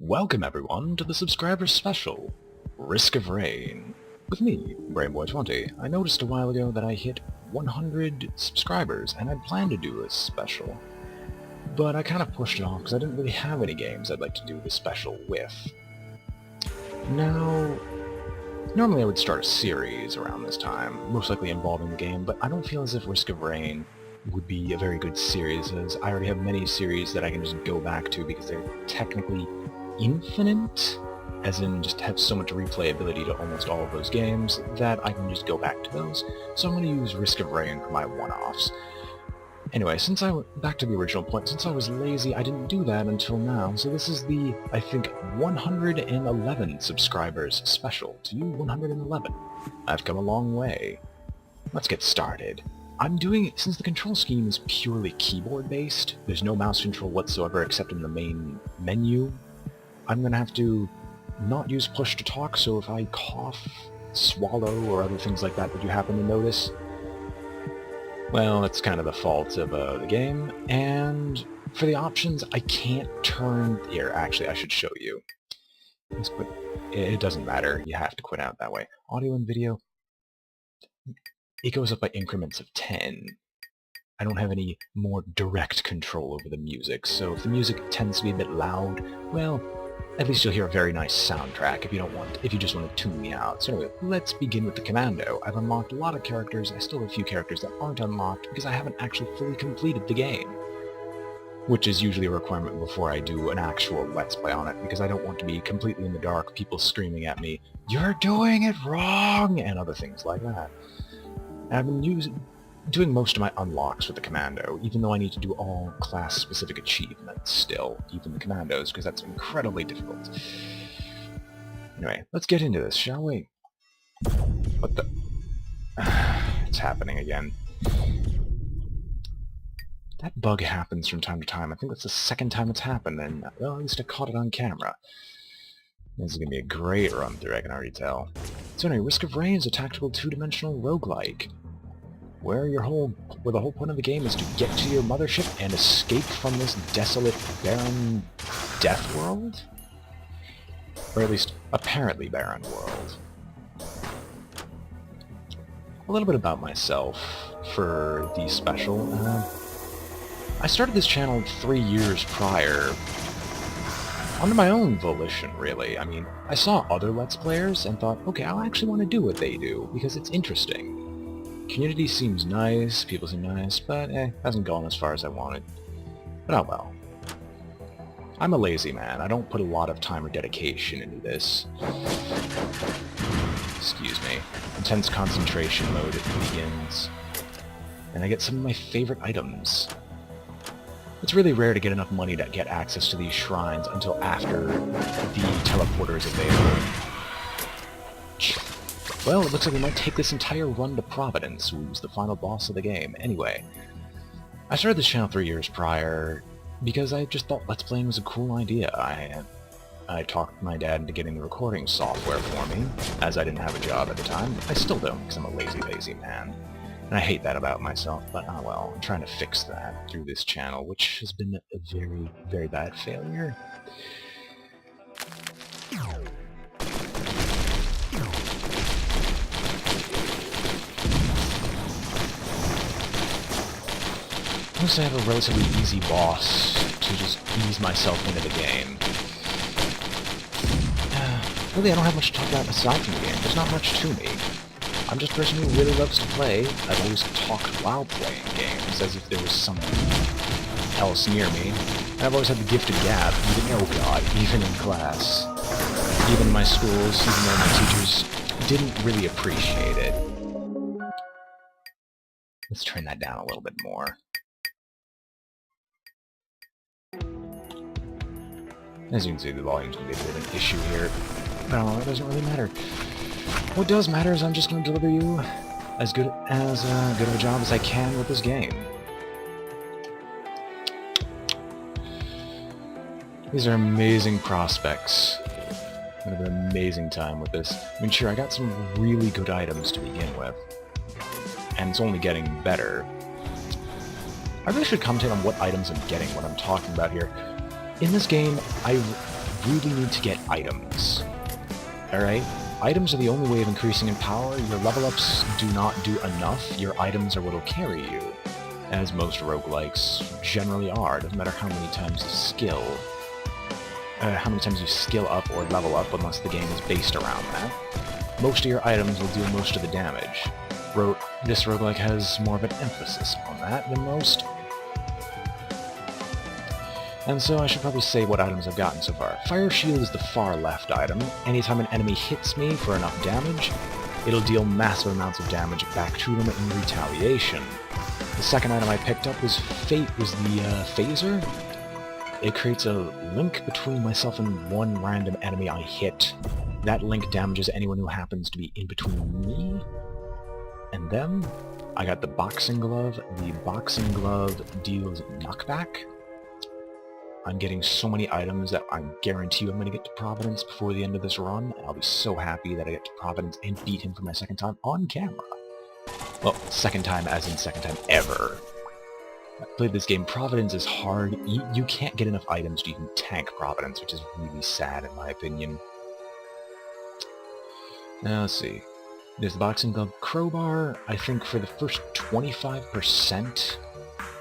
Welcome everyone to the subscriber special, Risk of Rain. With me, Brainboy20. I noticed a while ago that I hit 100 subscribers, and I'd planned to do a special. But I kind of pushed it off because I didn't really have any games I'd like to do the special with. Now, normally I would start a series around this time, most likely involving the game, but I don't feel as if Risk of Rain would be a very good series, as I already have many series that I can just go back to because they're technically infinite, as in just have so much replayability to almost all of those games that I can just go back to those. So I'm going to use Risk of Rain for my one-offs. Anyway, since I went back to the original point, since I was lazy, I didn't do that until now, so this is the, I think, 111 subscribers special. To you, 111. I've come a long way. Let's get started. I'm doing it since the control scheme is purely keyboard-based. There's no mouse control whatsoever except in the main menu. I'm going to have to not use push to talk, so if I cough, swallow, or other things like that you happen to notice, well, that's kind of the fault of the game. And for the options, I can't turn... Here, actually, I should show you. Let's quit. It doesn't matter. You have to quit out that way. Audio and video, it goes up by increments of 10. I don't have any more direct control over the music, so if the music tends to be a bit loud, well, at least you'll hear a very nice soundtrack if you just want to tune me out. So anyway, let's begin with the commando. I've unlocked a lot of characters. I still have a few characters that aren't unlocked because I haven't actually fully completed the game, which is usually a requirement before I do an actual Let's Play on it, because I don't want to be completely in the dark, people screaming at me, "You're doing it wrong!" and other things like that. I've been doing most of my unlocks with the commando, even though I need to do all class-specific achievements still, even the commandos, because that's incredibly difficult. Anyway, let's get into this, shall we? What the... It's happening again. That bug happens from time to time. I think that's the second time it's happened, and well, at least I caught it on camera. This is going to be a great run-through, I can already tell. So anyway, Risk of Rain is a tactical two-dimensional roguelike, where the whole point of the game is to get to your mothership and escape from this desolate, barren death world? Or at least, apparently barren world. A little bit about myself for the special. I started this channel 3 years prior, under my own volition, really. I mean, I saw other Let's Players and thought, okay, I'll actually want to do what they do, because it's interesting. Community seems nice, people seem nice, but hasn't gone as far as I wanted. But oh well. I'm a lazy man. I don't put a lot of time or dedication into this. Excuse me. Intense concentration mode begins. And I get some of my favorite items. It's really rare to get enough money to get access to these shrines until after the teleporter is available. Well, it looks like we might take this entire run to Providence, who's the final boss of the game. Anyway, I started this channel 3 years prior because I just thought Let's Playing was a cool idea. I talked my dad into getting the recording software for me, as I didn't have a job at the time. I still don't, because I'm a lazy man. And I hate that about myself, but oh well, I'm trying to fix that through this channel, which has been a very, very bad failure. Once I have a relatively easy boss to just ease myself into the game. Really, I don't have much to talk about aside from the game. There's not much to me. I'm just a person who really loves to play. I've always talked while playing games, as if there was someone else near me. And I've always had the gift of gab, even, oh god, even in class. even in my schools, even though my teachers didn't really appreciate it. Let's turn that down a little bit more. As you can see, the volume's going to be a bit of an issue here. No, it doesn't really matter. What does matter is I'm just going to deliver you as good of a job as I can with this game. These are amazing prospects. I'm going to have an amazing time with this. I mean, sure, I got some really good items to begin with, and it's only getting better. I really should commentate on what items I'm getting, what I'm talking about here. In this game, I really need to get items. Alright? Items are the only way of increasing in power. Your level-ups do not do enough. Your items are what will carry you, as most roguelikes generally are. Doesn't matter how many times you skill up or level up, unless the game is based around that. Most of your items will deal most of the damage. This roguelike has more of an emphasis on that than most. And so I should probably say what items I've gotten so far. Fire Shield is the far left item. Anytime an enemy hits me for enough damage, it'll deal massive amounts of damage back to them in retaliation. The second item I picked up was the Phaser. It creates a link between myself and one random enemy I hit. That link damages anyone who happens to be in between me and them. I got the Boxing Glove. The Boxing Glove deals knockback. I'm getting so many items that I guarantee you I'm going to get to Providence before the end of this run. I'll be so happy that I get to Providence and beat him for my second time on camera. Well, second time as in second time ever. I've played this game. Providence is hard. You can't get enough items to even tank Providence, which is really sad in my opinion. Now, let's see. There's the Boxing Glove Crowbar. I think for the first 25%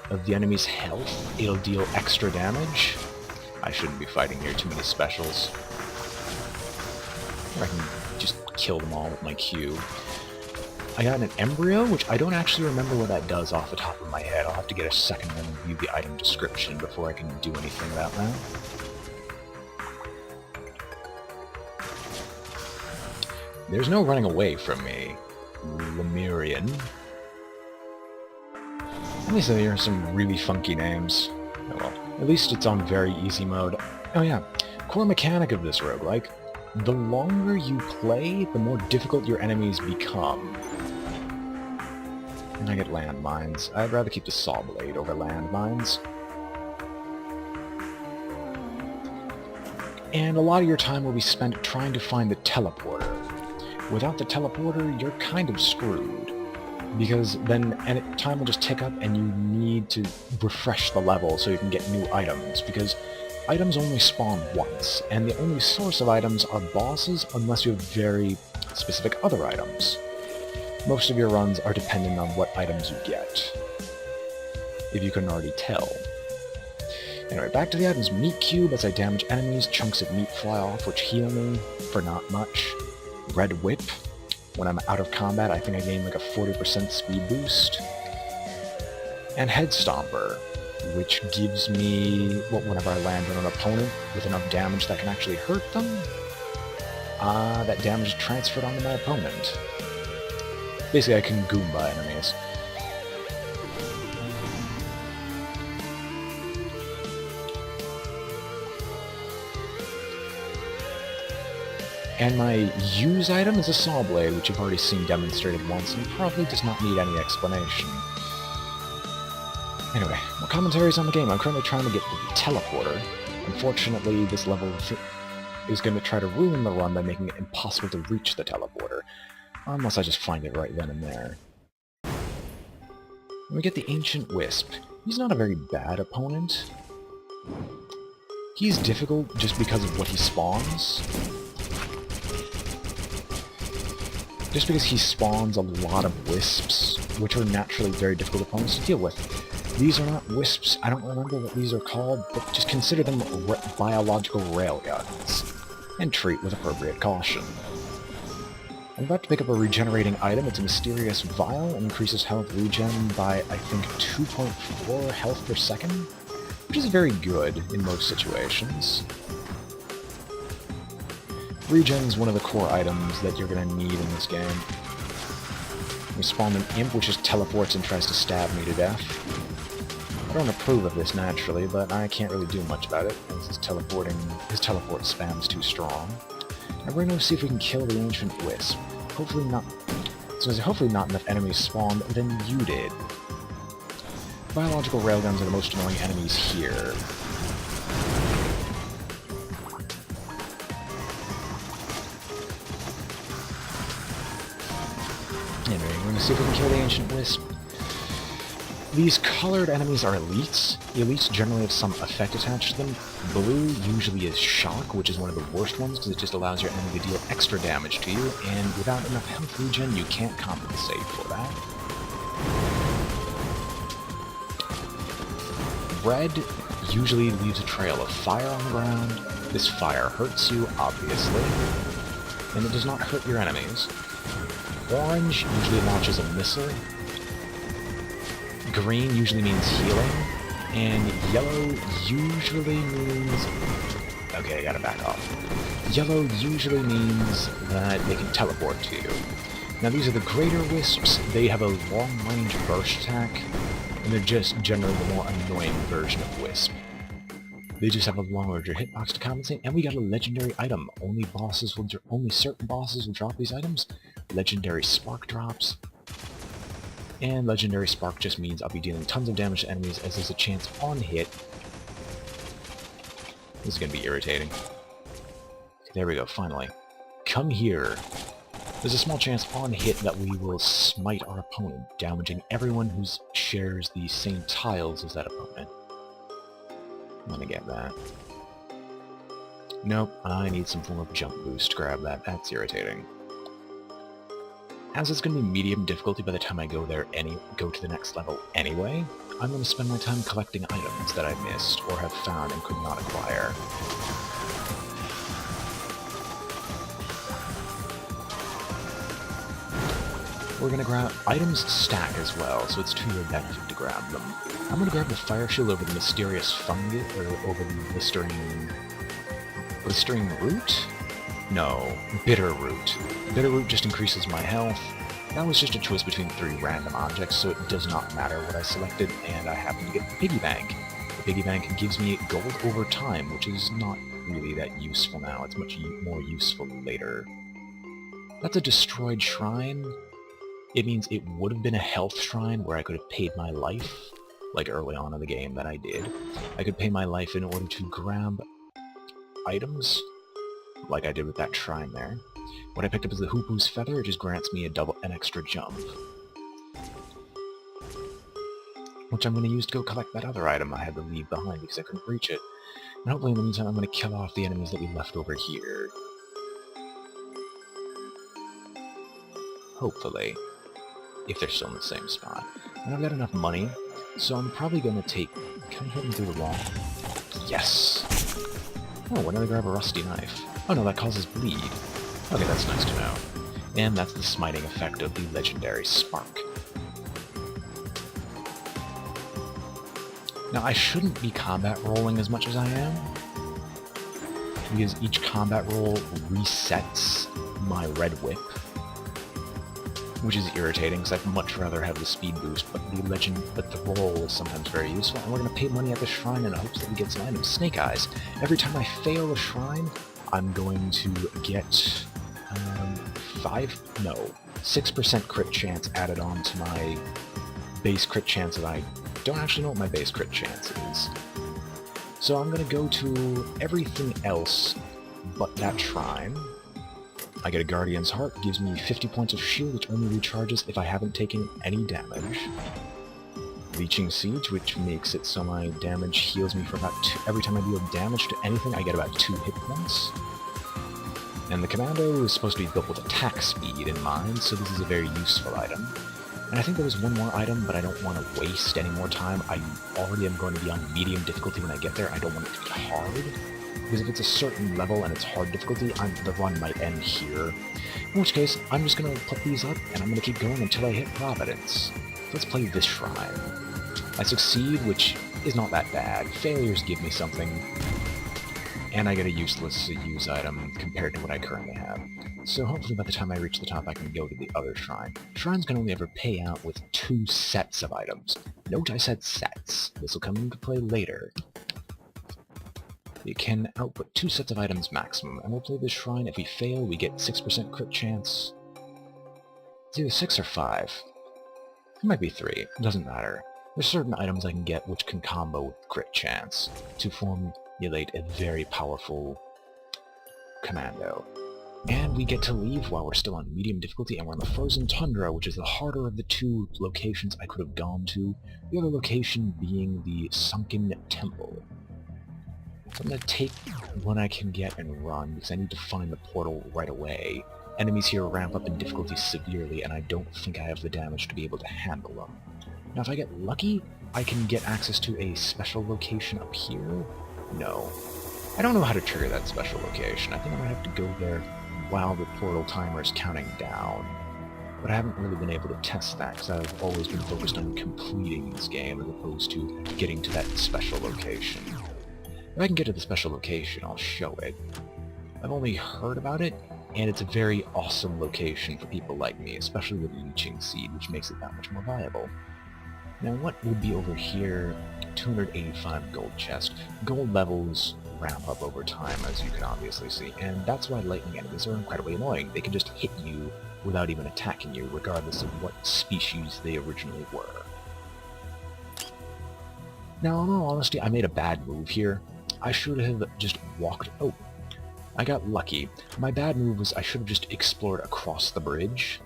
of the enemy's health, it'll deal extra damage. I shouldn't be fighting here, too many specials. Or I can just kill them all with my Q. I got an Embryo, which I don't actually remember what that does off the top of my head. I'll have to get a second and review the item description before I can do anything about that. There's no running away from me, Lemurian. Let me say there are some really funky names. Oh well, at least it's on very easy mode. Oh yeah, core mechanic of this roguelike. The longer you play, the more difficult your enemies become. And I get landmines. I'd rather keep the saw blade over landmines. And a lot of your time will be spent trying to find the teleporter. Without the teleporter, you're kind of screwed. Because then time will just tick up and you need to refresh the level so you can get new items, because items only spawn once, and the only source of items are bosses unless you have very specific other items. Most of your runs are dependent on what items you get, if you couldn't already tell. Anyway, back to the items. Meat Cube, as I damage enemies, chunks of meat fly off, which heal me for not much. Red Whip. When I'm out of combat, I think I gain like a 40% speed boost. And Head Stomper, which gives me, whenever I land on an opponent with enough damage that can actually hurt them, that damage is transferred onto my opponent. Basically, I can Goomba enemies. And my use item is a saw blade, which you've already seen demonstrated once, and probably does not need any explanation. Anyway, more commentaries on the game. I'm currently trying to get the teleporter. Unfortunately, this level is going to try to ruin the run by making it impossible to reach the teleporter. Unless I just find it right then and there. And we get the Ancient Wisp. He's not a very bad opponent. He's difficult just because of what he spawns. Just because he spawns a lot of wisps, which are naturally very difficult opponents to deal with. These are not wisps, I don't remember what these are called, but just consider them biological railguns, and treat with appropriate caution. I'm about to pick up a regenerating item. It's a mysterious vial, increases health regen by, I think, 2.4 health per second, which is very good in most situations. Regen's one of the core items that you're going to need in this game. We spawned an imp which just teleports and tries to stab me to death. I don't approve of this naturally, but I can't really do much about it, as his teleport spam's too strong. And we're going to see if we can kill the Ancient Wisp. Hopefully not... So hopefully not enough enemies spawned than you did. Biological railguns are the most annoying enemies here. Anyway, we're going to see if we can kill the Ancient Wisp. These colored enemies are elites. The elites generally have some effect attached to them. Blue usually is shock, which is one of the worst ones because it just allows your enemy to deal extra damage to you, and without enough health regen, you can't compensate for that. Red usually leaves a trail of fire on the ground. This fire hurts you, obviously, and it does not hurt your enemies. Orange usually launches a missile. Green usually means healing, and yellow usually means... Okay, I gotta back off. Yellow usually means that they can teleport to you. Now these are the greater wisps. They have a long-range burst attack, and they're just generally the more annoying version of Wisp. They just have a larger hitbox to compensate, and we got a legendary item. Only certain bosses will drop these items. Legendary spark drops. And legendary spark just means I'll be dealing tons of damage to enemies as there's a chance on hit. This is gonna be irritating. There we go, finally. Come here. There's a small chance on hit that we will smite our opponent, damaging everyone who shares the same tiles as that opponent. I'm gonna get that. Nope, I need some form of jump boost to grab that. That's irritating. As it's going to be medium difficulty by the time I go to the next level anyway, I'm going to spend my time collecting items that I missed or have found and could not acquire. We're going to grab items stack as well, so it's to your benefit to grab them. I'm going to grab the fire shield over the mysterious fungus, or over the blistering root? No, bitter root. Bitter root just increases my health. That was just a choice between 3 random objects, so it does not matter what I selected, and I happen to get the piggy bank. The piggy bank gives me gold over time, which is not really that useful now. It's much more useful later. That's a destroyed shrine. It means it would have been a health shrine where I could have paid my life, like early on in the game that I did. I could pay my life in order to grab items, like I did with that shrine there. What I picked up is the Hoopoe's Feather. It just grants me an extra jump, which I'm going to use to go collect that other item I had to leave behind because I couldn't reach it. And hopefully in the meantime I'm going to kill off the enemies that we left over here. Hopefully. If they're still in the same spot. And I've got enough money, so I'm probably going to take... Can I hit him through the wall? Yes! Oh, why did I grab a rusty knife? Oh no, that causes bleed. Okay, that's nice to know. And that's the smiting effect of the legendary spark. Now, I shouldn't be combat rolling as much as I am, because each combat roll resets my red whip, which is irritating, because I'd much rather have the speed boost, but the roll is sometimes very useful, and we're going to pay money at the shrine in hopes that we get some items. Snake Eyes. Every time I fail a shrine, I'm going to get 6% crit chance added on to my base crit chance that I don't actually know what my base crit chance is. So I'm going to go to everything else but that shrine. I get a Guardian's Heart, gives me 50 points of shield, which only recharges if I haven't taken any damage. Leeching Siege, which makes it so my damage heals me for about 2... Every time I deal damage to anything, I get about 2 hit points. And the Commando is supposed to be built with attack speed in mind, so this is a very useful item. And I think there was one more item, but I don't want to waste any more time. I already am going to be on medium difficulty when I get there. I don't want it to be hard, because if it's a certain level and it's hard difficulty, the run might end here. In which case, I'm just going to put these up, and I'm going to keep going until I hit Providence. Let's play this shrine. I succeed, which is not that bad. Failures give me something. and I get a useless use item compared to what I currently have. So hopefully by the time I reach the top I can go to the other shrine. Shrines can only ever pay out with 2 sets of items. Note I said sets. This will come into play later. You can output 2 sets of items maximum, and we'll play this shrine. If we fail, we get 6% crit chance. It's either 6 or 5. It might be 3. It doesn't matter. There's certain items I can get which can combo with crit chance to formulate a very powerful commando. And we get to leave while we're still on medium difficulty, and we're in the frozen tundra, which is the harder of the 2 locations I could have gone to, the other location being the sunken temple. So I'm going to take what I can get and run, because I need to find the portal right away. Enemies here ramp up in difficulty severely, and I don't think I have the damage to be able to handle them. Now if I get lucky, I can get access to a special location up here? No. I don't know how to trigger that special location. I think I might have to go there while the portal timer is counting down. But I haven't really been able to test that, because I've always been focused on completing this game as opposed to getting to that special location. If I can get to the special location, I'll show it. I've only heard about it, and it's a very awesome location for people like me, especially with Leeching Seed, which makes it that much more viable. Now what would be over here? 285 gold chest. Gold levels ramp up over time, as you can obviously see, and that's why lightning enemies are incredibly annoying. They can just hit you without even attacking you, regardless of what species they originally were. Now, in all honesty, I made a bad move here. I should have just walked... Oh, I got lucky. My bad move was I should have just explored across the bridge.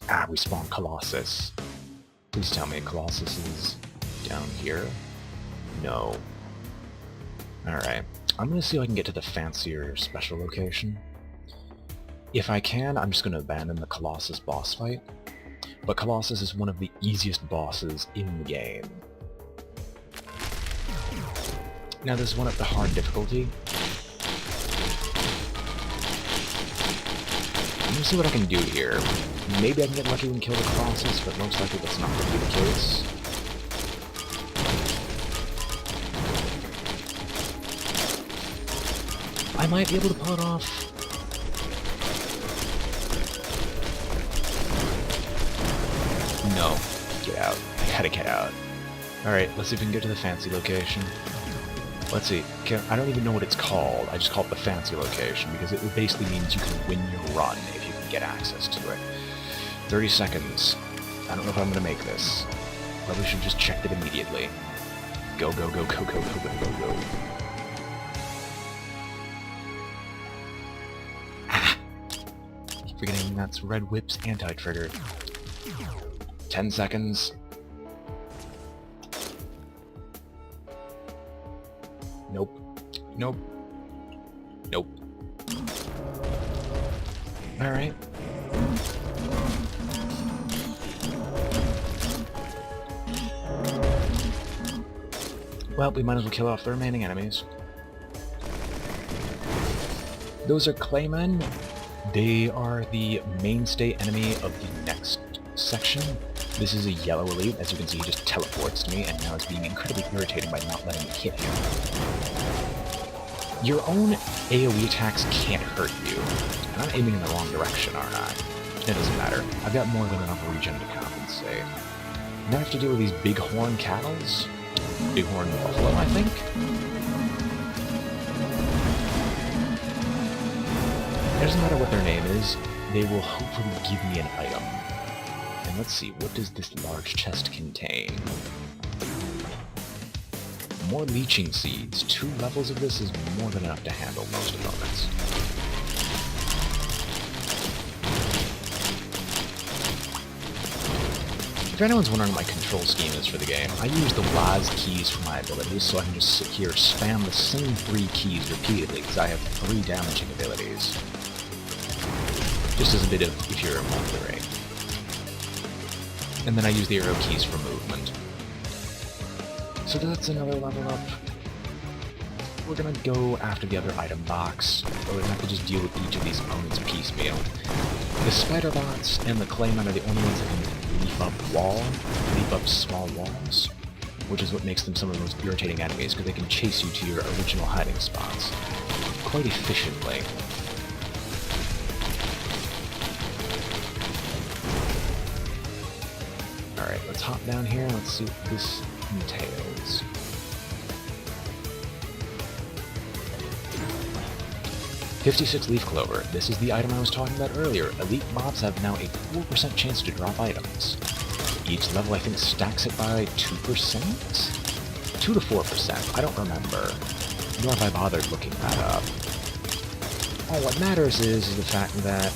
Ah, we spawned Colossus. Please tell me Colossus is down here. No. Alright. I'm gonna see if I can get to the fancier special location. If I can, I'm just gonna abandon the Colossus boss fight. But Colossus is one of the easiest bosses in the game. Now there's one at the hard difficulty. I'm gonna see what I can do here. Maybe I can get lucky and kill the Colossus, but most likely that's not gonna be the case. I might be able to pull it off. No. Get out. I gotta get out. Alright, let's see if we can get to the fancy location. Let's see. I don't even know what it's called. I just call it the fancy location, because it basically means you can win your run if you can get access to it. 30 seconds. I don't know if I'm gonna make this. Probably should just check it immediately. Go, go, go, go, go, go, go, go, go. Ah! Keep forgetting that's Red Whip's anti-trigger. 10 seconds. Nope. Nope. Nope. Alright. Well, we might as well kill off the remaining enemies. Those are Claymen. They are the mainstay enemy of the next section. This is a yellow elite. As you can see, he just teleports to me, and now is being incredibly irritating by not letting me hit him. Your own AoE attacks can't hurt you. And I'm aiming in the wrong direction, aren't I? It doesn't matter. I've got more than enough regen to compensate. Now I have to deal with these bighorn cattles. Bighorn buffalo, I think? It doesn't matter what their name is, they will hopefully give me an item. And let's see, what does this large chest contain? More leeching seeds. 2 levels of this is more than enough to handle most opponents. If anyone's wondering what my control scheme is for the game, I use the WASD keys for my abilities, so I can just sit here, spam the same 3 keys repeatedly, because I have 3 damaging abilities. Just as a bit of if you're wondering. And then I use the arrow keys for movement. So that's another level up. We're gonna go after the other item box, or we're gonna have to just deal with each of these opponents piecemeal. The spider bots and the Claymen are the only ones that can leap up small walls. which is what makes them some of the most irritating enemies, because they can chase you to your original hiding spots quite efficiently. Alright, let's hop down here and let's see what this entails. "56 leaf clover. This is the item I was talking about earlier. Elite mobs have now a 4% chance to drop items. Each level, I think, stacks it by 2%? 2 to 4%. I don't remember. Nor have I bothered looking that up. All what matters is the fact that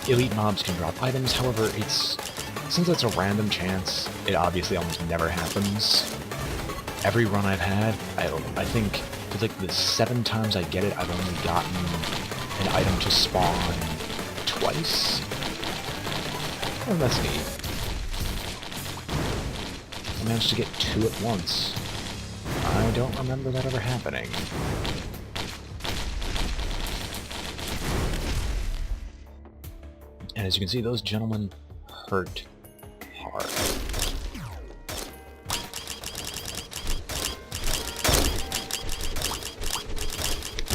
elite mobs can drop items. However, since it's a random chance, it obviously almost never happens. Every run I've had, I think for like the 7 times I get it, I've only gotten an item to spawn twice. Oh, that's neat. I managed to get 2 at once. I don't remember that ever happening. And as you can see, those gentlemen hurt hard.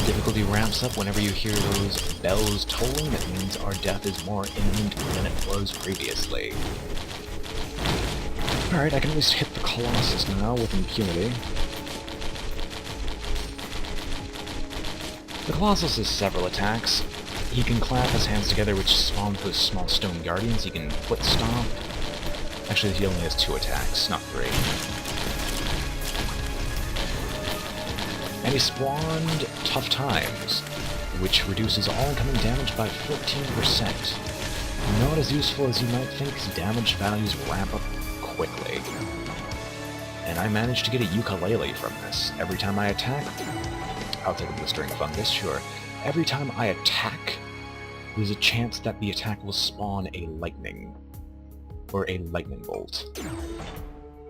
Difficulty ramps up whenever you hear those bells tolling. That means our death is more imminent than it was previously. Alright, I can at least hit the Colossus now with impunity. The Colossus has several attacks. He can clap his hands together, which spawns those small stone guardians. He can foot stomp. Actually, he only has 2 attacks, not 3. And he spawned Tough Times, which reduces all incoming damage by 14%. Not as useful as you might think, his damage values ramp up quickly. And I managed to get a ukulele from this. Every time I attack, I'll take a blistering fungus, sure. Every time I attack, there's a chance that the attack will spawn a lightning, or a lightning bolt.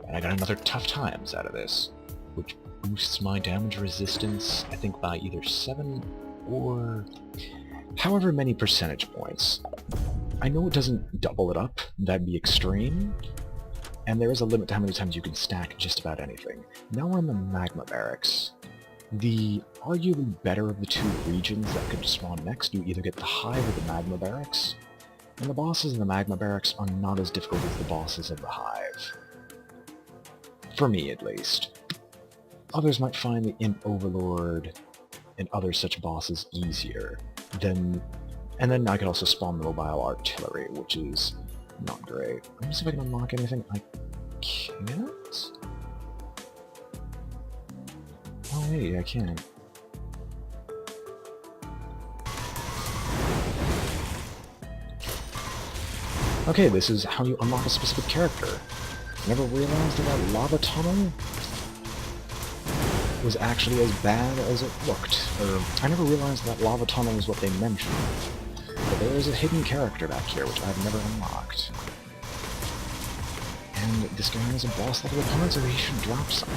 And I got another Tough Times out of this, which boosts my damage resistance, I think by either 7 or however many percentage points. I know it doesn't double it up, that'd be extreme, and there is a limit to how many times you can stack just about anything. Now we're in the Magma Barracks. The arguably better of the 2 regions that could spawn next, you either get the Hive or the Magma Barracks, and the bosses in the Magma Barracks are not as difficult as the bosses of the Hive. For me, at least. Others might find the Imp Overlord and other such bosses easier. And then I could also spawn the Mobile Artillery, which is not great. Let me see if I can unlock anything. I can't? Oh wait, I can. Okay, this is how you unlock a specific character. Never realized that lava tunnel was actually as bad as it looked. Or, I never realized that lava tunnel was what they mentioned. But there is a hidden character back here, which I've never unlocked. And this guy has a boss level opponent, so he should drop something.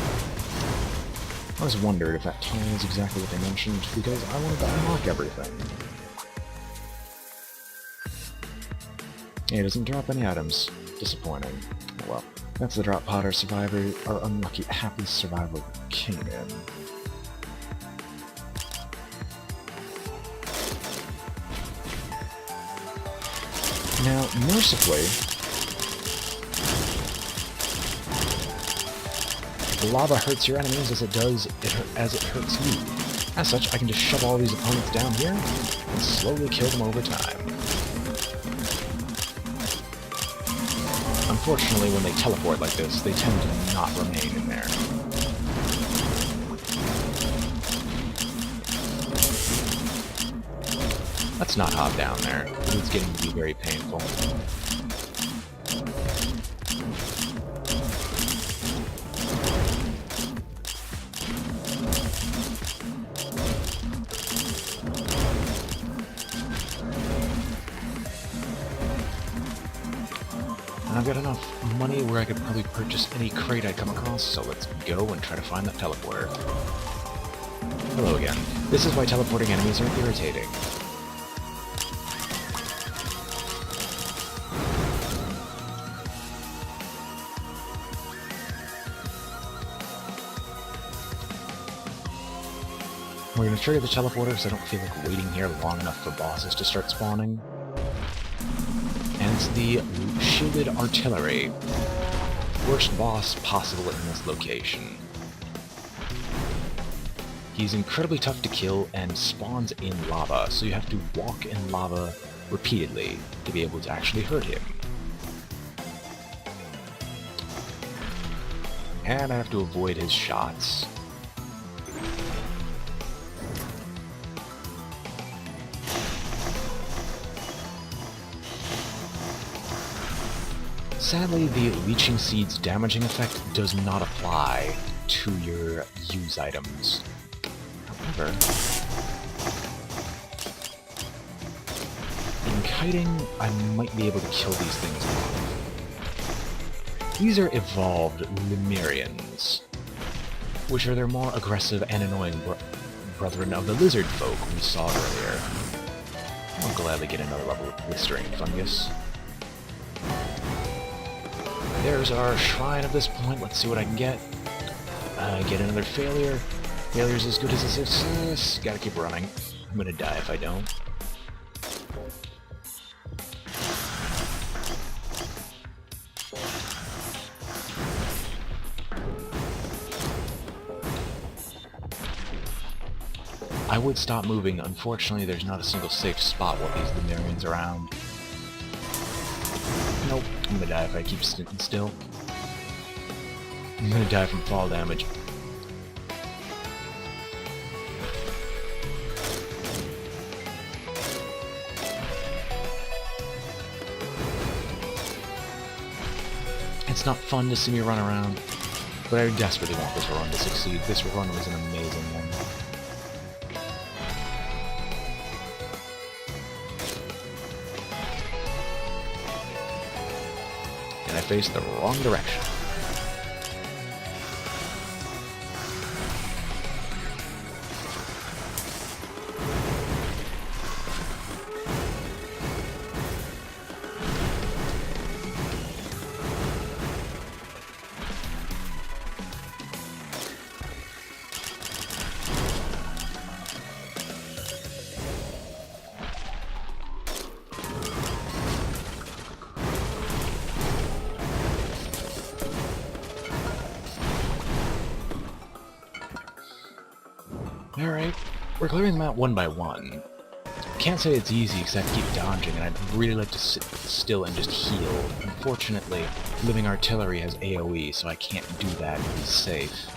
I always wondered if that tunnel is exactly what they mentioned, because I wanted to unlock everything. Yeah, it doesn't drop any items. Disappointing. Oh well. That's the drop pod our survivor, our unlucky happy survivor came in. Now, mercifully, the lava hurts your enemies as it hurts you. As such, I can just shove all these opponents down here and slowly kill them over time. Unfortunately, when they teleport like this, they tend to not remain in there. Let's not hop down there. It's getting to be very painful. And I've got enough money where I could probably purchase any crate I come across, so let's go and try to find that teleporter. Hello again. This is why teleporting enemies are irritating. gonna trigger the teleporter because I don't feel like waiting here long enough for bosses to start spawning. And it's the shielded artillery. Worst boss possible in this location. He's incredibly tough to kill and spawns in lava, so you have to walk in lava repeatedly to be able to actually hurt him. And I have to avoid his shots. Sadly, the Leeching Seed's damaging effect does not apply to your use items. However, in kiting, I might be able to kill these things off. These are evolved Lemurians, which are their more aggressive and annoying brethren of the lizard folk we saw earlier. I'll gladly get another level of blistering fungus. There's our shrine at this point. Let's see what I can get. Get another failure. Failure's as good as a success. Gotta keep running. I'm gonna die if I don't. I would stop moving. Unfortunately, there's not a single safe spot while these Lemurians are around. Nope. I'm gonna die if I keep sitting still. I'm gonna die from fall damage. It's not fun to see me run around, but I desperately want this run to succeed. This run was an amazing one. And I faced the wrong direction. Alright, we're clearing them out one by one. Can't say it's easy because I have to keep dodging, and I'd really like to sit still and just heal. Unfortunately, living artillery has AoE, so I can't do that and be safe.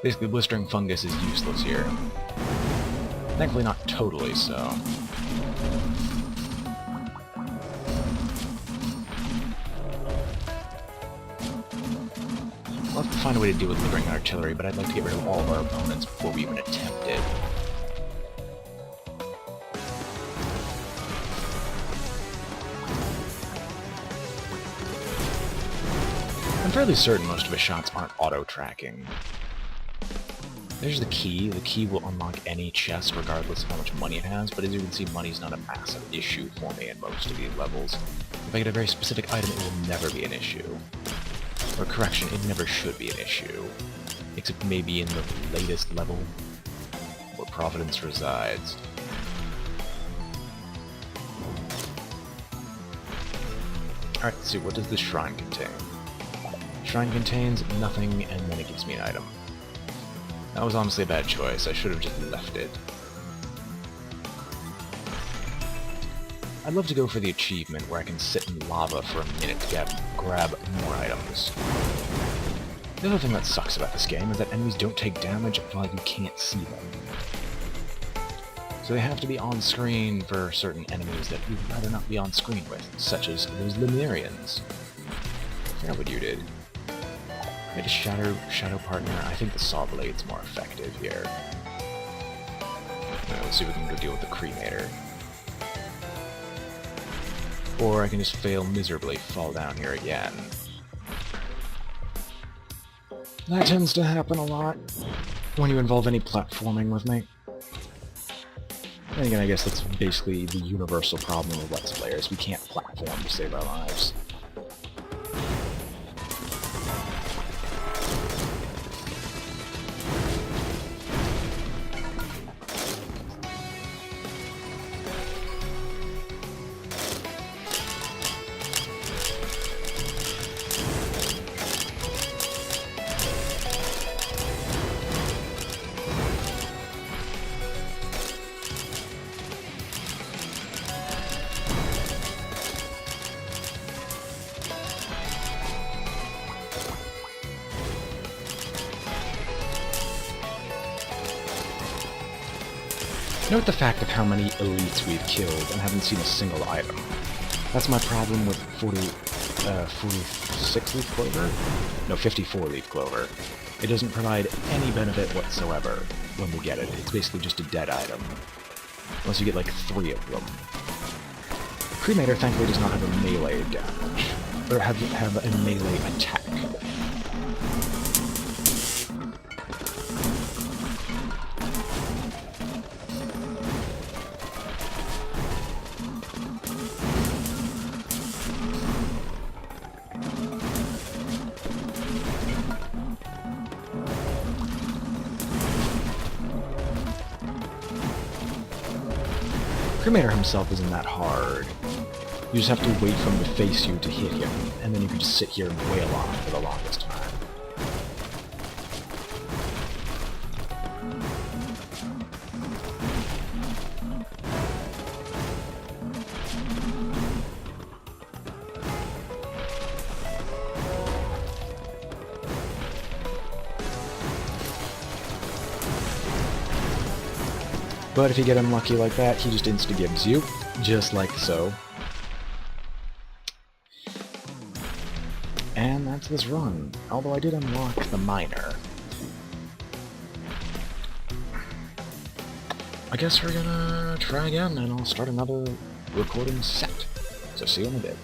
Basically, blistering fungus is useless here. Thankfully not totally so. We'll have to find a way to deal with lingering artillery, but I'd like to get rid of all of our opponents before we even attempt it. I'm fairly certain most of his shots aren't auto-tracking. There's the key. The key will unlock any chest regardless of how much money it has, but as you can see, money's not a massive issue for me in most of these levels. If I get a very specific item, it will never be an issue. Or correction, it never should be an issue. Except maybe in the latest level, where Providence resides. Alright, let's see, what does this shrine contain? Shrine contains nothing, and then it gives me an item. That was honestly a bad choice. I should have just left it. I'd love to go for the achievement where I can sit in lava for a minute to grab more items. The other thing that sucks about this game is that enemies don't take damage while you can't see them. So they have to be on screen for certain enemies that you'd rather not be on screen with, such as those Lemurians. I forgot what you did. Make a shadow partner. I think the saw blade's more effective here. Now, let's see if we can go deal with the cremator. Or I can just fail miserably, fall down here again. That tends to happen a lot when you involve any platforming with me. And again, I guess that's basically the universal problem with Let's Players. We can't platform to save our lives. Note the fact of how many elites we've killed and haven't seen a single item. That's my problem with 46 leaf clover? No, 54 leaf clover. It doesn't provide any benefit whatsoever when we get it. It's basically just a dead item. Unless you get like 3 of them. Cremator thankfully does not have a melee damage. Or have a melee attack. Cremator himself isn't that hard. You just have to wait for him to face you to hit him, and then you can just sit here and wail on him for the longest time. But if you get unlucky like that, he just insta-gives you, just like so. And that's this run, although I did unlock the miner. I guess we're gonna try again, and I'll start another recording set. So see you in a bit.